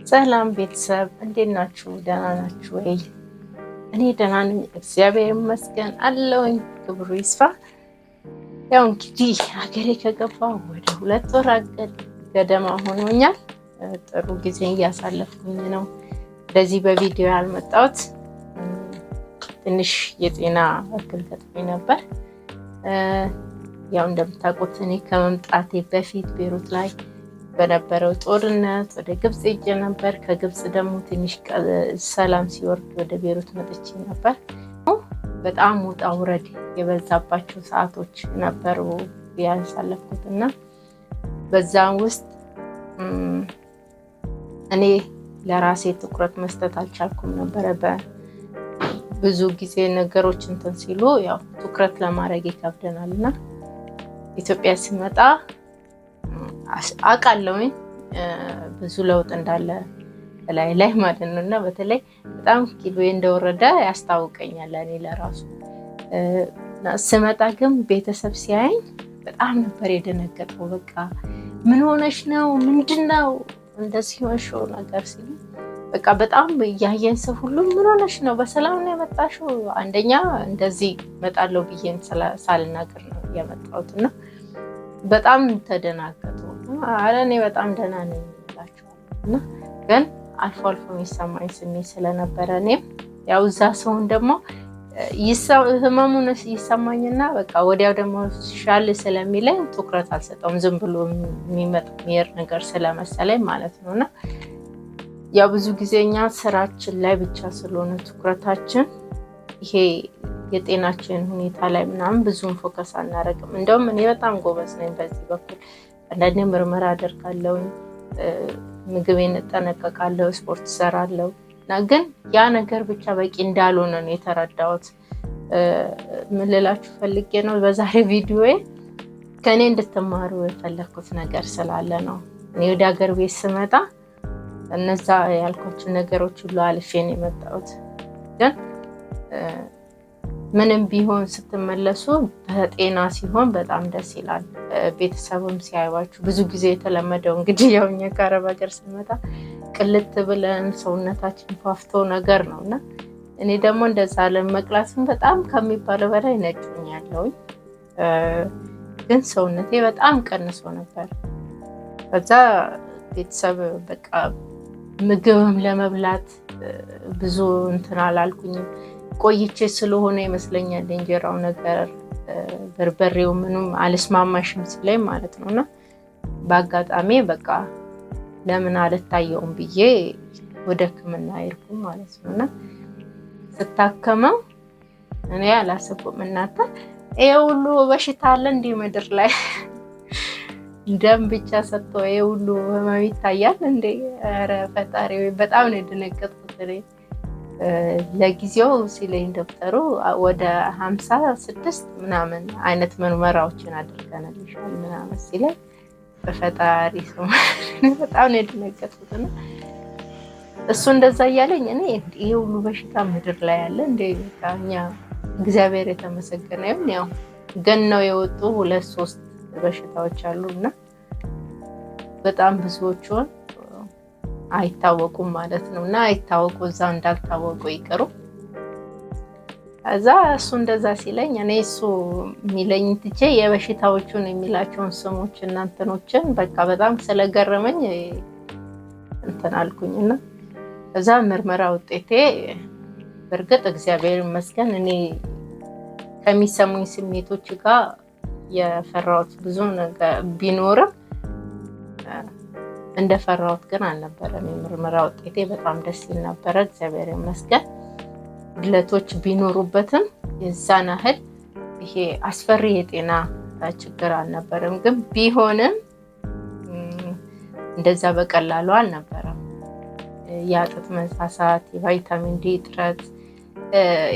ሰላም ቤተሰብ እንዴት ናችሁ? ደህና ናችሁ ወይ? እኔ ደህና ነኝ፣ እግዚአብሔር ይመስገን አለሁኝ። ክብሩ ይስፋ። ያው እንግዲህ ሀገሬ ከገባሁ ወደ 2 ወር ገደማ ሆኖኛል። ጥሩ ጊዜ እያሳለፍኩኝ ነው። እንደዚህ በቪዲዮ ያልመጣሁት ትንሽ የጤና እክል ገጥሞኝ ነበር። ያው እንደምታውቁት እኔ ከመምጣቴ በፊት ቤሩት ላይ በነበረው ጦርነት ወደ ግብጽ ሄጄ ነበር። ከግብጽ ደግሞ ትንሽ ሰላም ሲወርድ ወደ ቤሩት መጥቼ ነበር። በጣም ውጣ ውረድ የበዛባቸው ሰዓቶች ነበሩ ያሳለፍኩት እና በዛም ውስጥ እኔ ለራሴ ትኩረት መስጠት አልቻልኩም ነበረ። ብዙ ጊዜ ነገሮች እንትን ሲሉ ያው ትኩረት ለማድረግ ይከብደናል እና ኢትዮጵያ ሲመጣ አውቃለሁኝ ብዙ ለውጥ እንዳለ ላይ ማለት ነው እና በተለይ በጣም ኪሎዬ እንደወረደ ያስታውቀኛል እኔ ለራሱ። ስመጣ ግን ቤተሰብ ሲያየኝ በጣም ነበር የደነገጠው። በቃ ምን ሆነሽ ነው? ምንድነው እንደዚህ ሆንሽው ነገር ሲሉ በቃ በጣም ያየን ሰው ሁሉ ምን ሆነሽ ነው? በሰላም ነው የመጣሽው? አንደኛ እንደዚህ እመጣለሁ ብዬም ሳልናገር ነው የመጣሁት እና በጣም ተደናገጡ። አረ እኔ በጣም ደህና ነኝ እላቸዋለሁ እና ግን አልፎ አልፎ የሚሰማኝ ስሜት ስለነበረ እኔም ያው እዛ ሰውን ደግሞ ህመሙን ይሰማኝና በቃ ወዲያው ደግሞ ሻል ስለሚለኝ ትኩረት አልሰጠውም። ዝም ብሎ የሚሄድ ነገር ስለመሰለኝ ማለት ነው እና ያው ብዙ ጊዜ እኛ ስራችን ላይ ብቻ ስለሆነ ትኩረታችን ይሄ የጤናችን ሁኔታ ላይ ምናምን ብዙም ፎከስ አናደርግም። እንደውም እኔ በጣም ጎበዝ ነኝ በዚህ በኩል። አንዳንዴ ምርመራ አደርጋለሁ፣ ምግቤን እጠነቀቃለሁ፣ ስፖርት እሰራለሁ እና ግን ያ ነገር ብቻ በቂ እንዳልሆነ ነው የተረዳሁት። ምን ልላችሁ ፈልጌ ነው በዛሬ ቪዲዮዬ ከእኔ እንድትማሩ የፈለኩት ነገር ስላለ ነው። እኔ ወደ ሀገር ቤት ስመጣ እነዛ ያልኳችሁ ነገሮች ሁሉ አልፌ ነው የመጣሁት። ግን ምንም ቢሆን ስትመለሱ በጤና ሲሆን በጣም ደስ ይላል። ቤተሰብም ሲያዩዋችሁ ብዙ ጊዜ የተለመደው እንግዲህ ያው እኛ ከአረብ ሀገር ስንመጣ ቅልት ብለን ሰውነታችን ፋፍቶ ነገር ነው እና እኔ ደግሞ እንደዛ ለመቅላትም በጣም ከሚባለው በላይ ነጭኛለሁኝ። ግን ሰውነቴ በጣም ቀንሶ ነበር። ከዛ ቤተሰብ በቃ ምግብም ለመብላት ብዙ እንትን አላልኩኝም። ቆይቼ ስለሆነ ይመስለኛል እንጀራው ነገር በርበሬው ምንም አልስማማሽም ስለኝ ማለት ነው እና በአጋጣሚ በቃ ለምን አልታየውም ብዬ ወደ ሕክምና ሄድኩ ማለት ነው እና ስታከመው እኔ አላሰብኩም እናንተ ይሄ ሁሉ በሽታ አለ እንደ ምድር ላይ ደም ብቻ ሰጥቶ ይሄ ሁሉ ህመም ይታያል እንዴ? ኧረ ፈጣሪ በጣም ነው የደነገጥኩት። ለጊዜው ሲለኝ ዶክተሩ ወደ 56 ምናምን አይነት ምርመራዎችን አድርገናልሻል ምናምን ሲለኝ በፈጣሪ ስም በጣም ነው የደነገጥኩት እና እሱ እንደዛ እያለኝ እኔ ይሄ ሁሉ በሽታ ምድር ላይ ያለ እንደ እኛ እግዚአብሔር የተመሰገነ ይሁን። ያው ግን ነው የወጡ 2-3 በሽታዎች አሉና በጣም ብዙዎቹን አይታወቁም ማለት ነው እና አይታወቁ እዛው እንዳልታወቁ ይቀሩ። ከዛ እሱ እንደዛ ሲለኝ እኔ እሱ የሚለኝ ትቼ የበሽታዎቹን የሚላቸውን ስሞች እና እንትኖችን በቃ በጣም ስለገረመኝ እንትን አልኩኝና ከዛ ምርመራ ውጤቴ በእርግጥ እግዚአብሔር ይመስገን እኔ ከሚሰሙኝ ስሜቶች ጋር የፈራሁት ብዙ ነገር ቢኖርም እንደፈራሁት ግን አልነበረም። የምርመራ ውጤቴ በጣም ደስ ይል ነበረ፣ እግዚአብሔር ይመስገን። ጉድለቶች ቢኖሩበትም የዛን ያህል ይሄ አስፈሪ የጤና ችግር አልነበረም። ግን ቢሆንም እንደዛ በቀላሉ አልነበረም። የአጥንት መሳሳት፣ የቫይታሚን ዲ እጥረት፣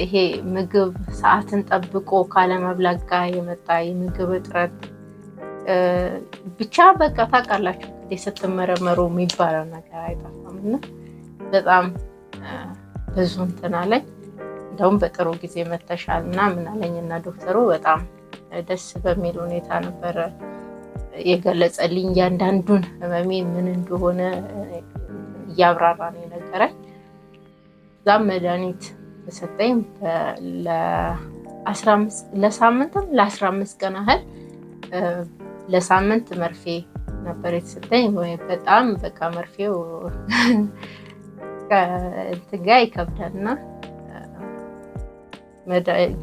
ይሄ ምግብ ሰዓትን ጠብቆ ካለመብላት ጋር የመጣ የምግብ እጥረት ብቻ በቃ ታውቃላችሁ ስትመረመሩ የሚባለው ነገር አይጠፋም እና በጣም ብዙ እንትን አለኝ። እንደውም በጥሩ ጊዜ መተሻል እና ምን አለኝ እና ዶክተሩ በጣም ደስ በሚል ሁኔታ ነበረ የገለጸልኝ እያንዳንዱን ህመሜ ምን እንደሆነ እያብራራ ነው የነገረኝ። ዛም መድኃኒት ተሰጠኝ ለሳምንትም ለ15 ቀን ያህል ለሳምንት መርፌ ነበር የተሰጠኝ። ወይ በጣም በቃ መርፌው ከእንትን ጋር ይከብዳልና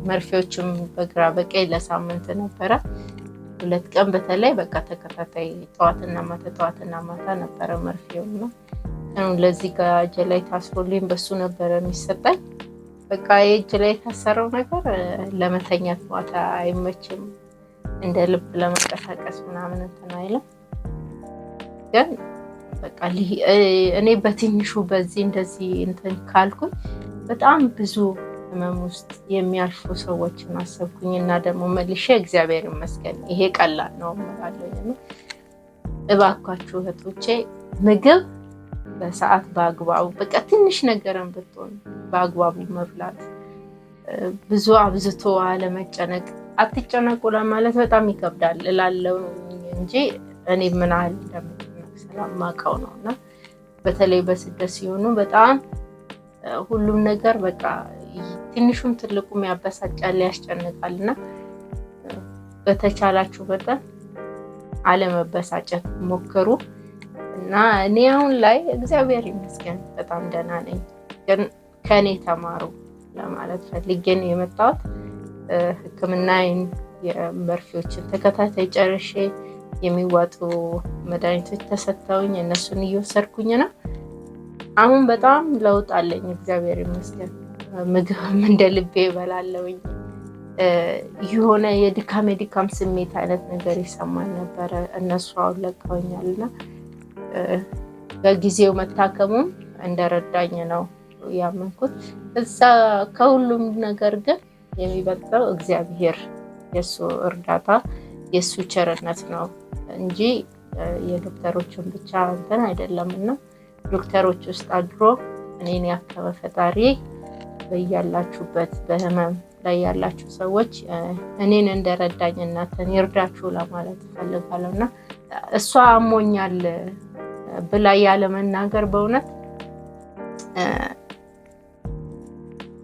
መርፌዎችም በግራ በቀኝ ለሳምንት ነበረ። 2 ቀን በተለይ በቃ ተከታታይ ጠዋትና ማታ ነበረ መርፌው ነው። ለዚህ ጋር እጄ ላይ ታስሮልኝ በሱ ነበረ የሚሰጠኝ። በቃ የእጅ ላይ የታሰረው ነገር ለመተኛት ማታ አይመችም፣ እንደ ልብ ለመንቀሳቀስ ምናምን እንትን አይልም። ግን በቃ እኔ በትንሹ በዚህ እንደዚህ እንትን ካልኩኝ በጣም ብዙ ህመም ውስጥ የሚያልፉ ሰዎችን አሰብኩኝ እና ደግሞ መልሼ እግዚአብሔር ይመስገን ይሄ ቀላል ነው እላለሁ። እባካችሁ እህቶቼ ምግብ በሰዓት በአግባቡ በቃ ትንሽ ነገርን ብትሆን በአግባቡ መብላት፣ ብዙ አብዝቶ አለመጨነቅ። አትጨነቁ ለማለት በጣም ይከብዳል እላለሁ እንጂ እኔ ምን ያህል እንደምጨነቅ ስለማውቀው ነው። እና በተለይ በስደት ሲሆኑ በጣም ሁሉም ነገር በቃ ትንሹም ትልቁም ያበሳጫል፣ ያስጨንቃል። እና በተቻላችሁ መጠን አለመበሳጨት ሞክሩ። እና እኔ አሁን ላይ እግዚአብሔር ይመስገን በጣም ደህና ነኝ። ግን ከኔ ተማሩ ለማለት ፈልጌ ነው የመጣሁት። ሕክምናዬን የመርፌዎችን ተከታታይ ጨርሼ የሚዋጡ መድኃኒቶች ተሰጥተውኝ እነሱን እየወሰድኩኝ ነው። አሁን በጣም ለውጥ አለኝ እግዚአብሔር ይመስገን። ምግብም እንደ ልቤ እበላለሁኝ። የሆነ የድካም ስሜት አይነት ነገር ይሰማኝ ነበረ። እነሱ አሁን ለቀውኛልና በጊዜው መታከሙም እንደረዳኝ ነው ያመንኩት። እዛ ከሁሉም ነገር ግን የሚበልጠው እግዚአብሔር የሱ እርዳታ የሱ ቸርነት ነው እንጂ የዶክተሮችን ብቻ እንትን አይደለምና ዶክተሮች ውስጥ አድሮ እኔን ያከመ ፈጣሪ በያላችሁበት በህመም ላይ ያላችሁ ሰዎች እኔን እንደረዳኝ እናንተን ይርዳችሁ ለማለት ፈልጋለሁና እሷ አሞኛል ብላ ያለ መናገር በእውነት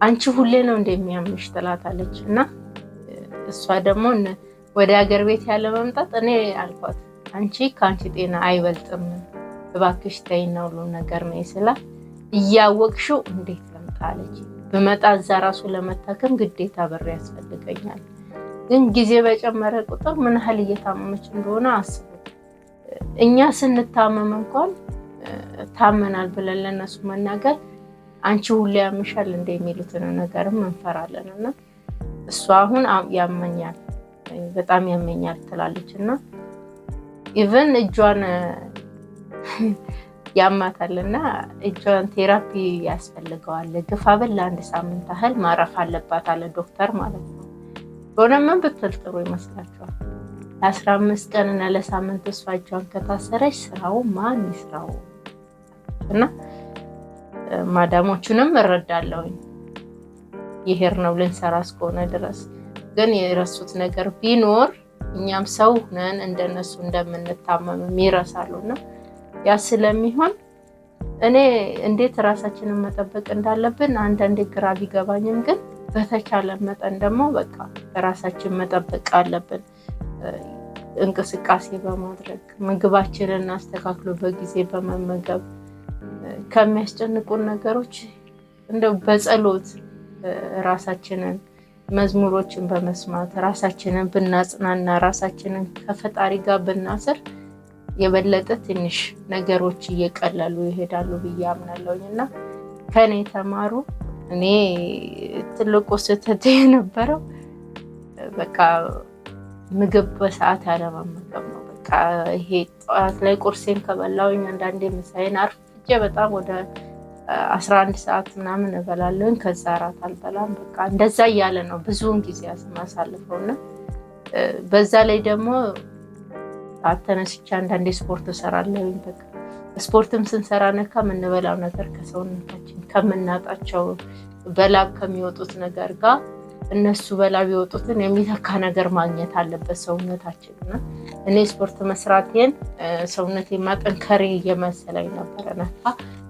አንቺ ሁሌ ነው እንደሚያምሽ ትላታለች። እና እሷ ደግሞ ወደ ሀገር ቤት ያለ መምጣት እኔ አልኳት አንቺ ከአንቺ ጤና አይበልጥም እባክሽ ተይና ሁሉ ነገር ነው ስላት እያወቅሽው እንዴት ለምጣለች። በመጣ እዛ ራሱ ለመታከም ግዴታ ብር ያስፈልገኛል። ግን ጊዜ በጨመረ ቁጥር ምን ያህል እየታመመች እንደሆነ አስቡ። እኛ ስንታመም እንኳን ታመናል ብለን ለነሱ መናገር አንቺ ሁሌ ያምሻል እንደሚሉትን ነገርም እንፈራለን። እና እሷ አሁን ያመኛል በጣም ያመኛል ትላለችና ኢቭን እጇን ያማታልና እጇን ቴራፒ ያስፈልገዋል ግፋ ብል ለ1 ሳምንት ያህል ማረፍ አለባት አለ ዶክተር ማለት ነው። ምን ብትል ጥሩ ይመስላችኋል? ለ15 ቀን እና ለሳምንት እሷ እጇን ከታሰረች ስራው ማን ይስራው? እና ማዳሞቹንም እረዳለሁኝ ይሄር ነው ልንሰራ እስከሆነ ድረስ። ግን የረሱት ነገር ቢኖር እኛም ሰው ነን እንደነሱ እንደምንታመም ይረሳሉና ያ ስለሚሆን እኔ እንዴት ራሳችንን መጠበቅ እንዳለብን አንዳንዴ ግራ ቢገባኝም ግን በተቻለ መጠን ደግሞ በቃ ራሳችንን መጠበቅ አለብን። እንቅስቃሴ በማድረግ ምግባችንን አስተካክሎ በጊዜ በመመገብ ከሚያስጨንቁን ነገሮች እንደው በጸሎት ራሳችንን መዝሙሮችን በመስማት ራሳችንን ብናጽናና ራሳችንን ከፈጣሪ ጋር ብናስር የበለጠ ትንሽ ነገሮች እየቀለሉ ይሄዳሉ ብዬ አምናለሁኝና ከኔ ተማሩ። እኔ ትልቁ ስህተት የነበረው በቃ ምግብ በሰዓት ያለመመገብ ነው። በቃ ይሄ ጠዋት ላይ ቁርሴን ከበላሁኝ አንዳንዴ ምሳዬን አርፍጄ በጣም ወደ 11 ሰዓት ምናምን እበላለሁኝ። ከዛ እራት አልበላም። በቃ እንደዛ እያለ ነው ብዙውን ጊዜ ማሳልፈውና በዛ ላይ ደግሞ አተነስቼ አንዳንዴ ስፖርት እሰራለሁኝ። በቃ ስፖርትም ስንሰራ ነካ የምንበላው ነገር ከሰውነታችን ከምናጣቸው በላብ ከሚወጡት ነገር ጋር እነሱ በላብ የወጡትን የሚተካ ነገር ማግኘት አለበት ሰውነታችን። እና እኔ ስፖርት መስራቴን ሰውነቴን ማጠንከሬ እየመሰለኝ ነበረ ነካ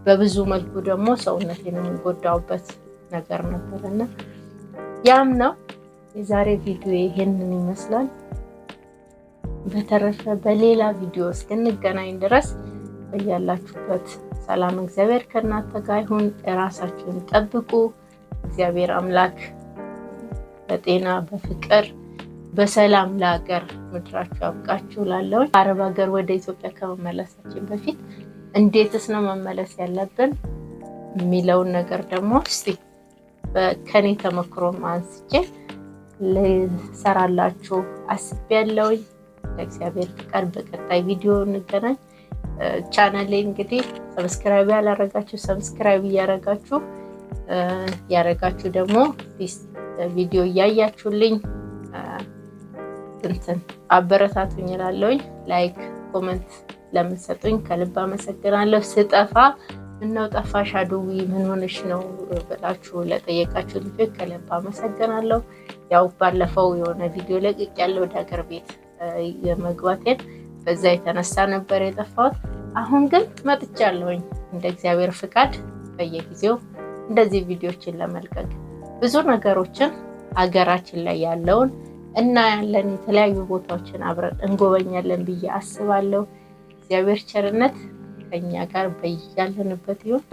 በብዙ መልኩ ደግሞ ሰውነቴን የምጎዳውበት ነገር ነበርና ያም ነው። የዛሬ ቪዲዮ ይሄንን ይመስላል። በተረፈ በሌላ ቪዲዮ እስክንገናኝ ድረስ በያላችሁበት ሰላም እግዚአብሔር ከእናንተ ጋር ይሁን። ራሳችሁን ጠብቁ። እግዚአብሔር አምላክ በጤና በፍቅር በሰላም ለሀገር ምድራችሁ ያብቃችሁ። ላለው አረብ ሀገር ወደ ኢትዮጵያ ከመመለሳችን በፊት እንዴትስ ነው መመለስ ያለብን የሚለውን ነገር ደግሞ እስቲ ከኔ ተመክሮ አንስቼ ልሰራላችሁ አስቤያለሁ። ለእግዚአብሔር ፍቃድ በቀጣይ ቪዲዮ እንገናኝ። ቻናሌ እንግዲህ ሰብስክራይብ ያላረጋችሁ ሰብስክራይብ ያረጋችሁ ደግሞ ቪዲዮ እያያችሁልኝ አበረታቱኝ እላለሁኝ። ላይክ ኮሜንት ለምትሰጡኝ ከልብ አመሰግናለሁ። ስጠፋ ምነው ጠፋሽ አዱዊ ምን ሆነሽ ነው ብላችሁ ለጠየቃችሁ ልጆች ከልብ አመሰግናለሁ። ያው ባለፈው የሆነ ቪዲዮ ለቅቄያለሁ ወደ ሀገር ቤት የመግባቴን በዛ የተነሳ ነበር የጠፋሁት። አሁን ግን መጥቻለሁኝ እንደ እግዚአብሔር ፍቃድ በየጊዜው እንደዚህ ቪዲዮችን ለመልቀቅ ብዙ ነገሮችን ሀገራችን ላይ ያለውን እና ያለን የተለያዩ ቦታዎችን አብረን እንጎበኛለን ብዬ አስባለሁ። እግዚአብሔር ቸርነት ከኛ ጋር በያለንበት ይሁን።